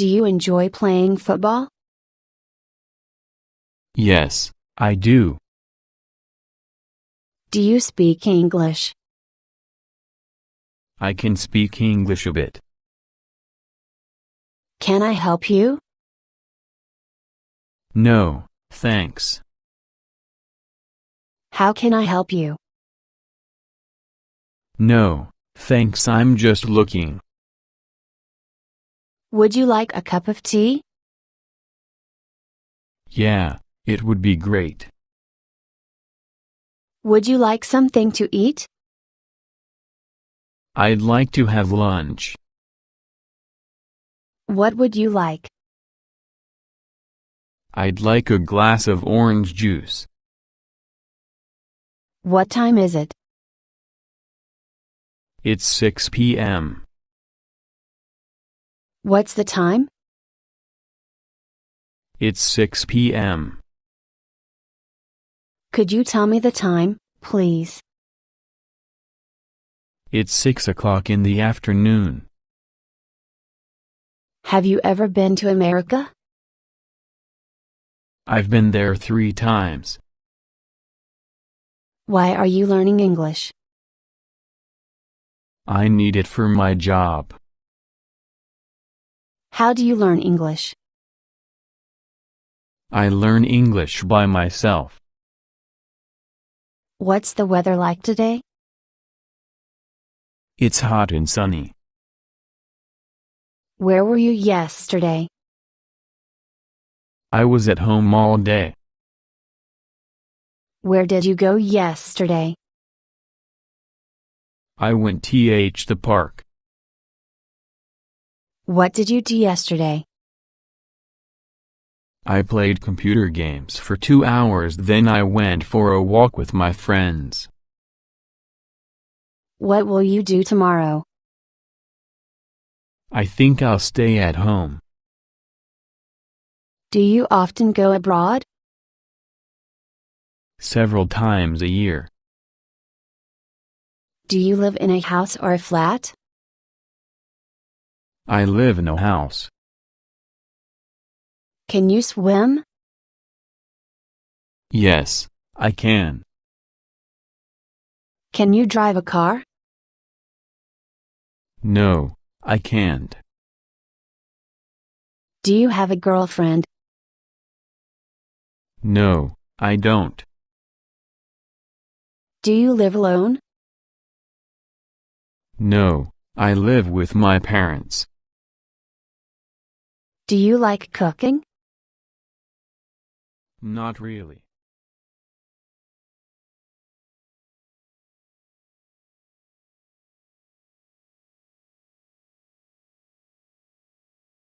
Do you enjoy playing football? Yes, I do. Do you speak English? I can speak English a bit. Can I help you? No, thanks. How can I help you? No, thanks, I'm just looking. Would you like a cup of tea? Yeah, it would be great. Would you like something to eat? I'd like to have lunch. What would you like? I'd like a glass of orange juice. What time is it? It's 6 p.m. What's the time? It's 6 p.m. Could you tell me the time, please? It's 6 o'clock in the afternoon. Have you ever been to America? I've been there 3 times. Why are you learning English? I need it for my job. How do you learn English? I learn English by myself. What's the weather like today? It's hot and sunny. Where were you yesterday? I was at home all day. Where did you go yesterday? I went to the park. What did you do yesterday? I played computer games for 2 hours, then I went for a walk with my friends. What will you do tomorrow? I think I'll stay at home. Do you often go abroad? Several times a year. Do you live in a house or a flat? I live in a house. Can you swim? Yes, I can. Can you drive a car? No, I can't. Do you have a girlfriend? No, I don't. Do you live alone? No, I live with my parents. Do you like cooking? Not really.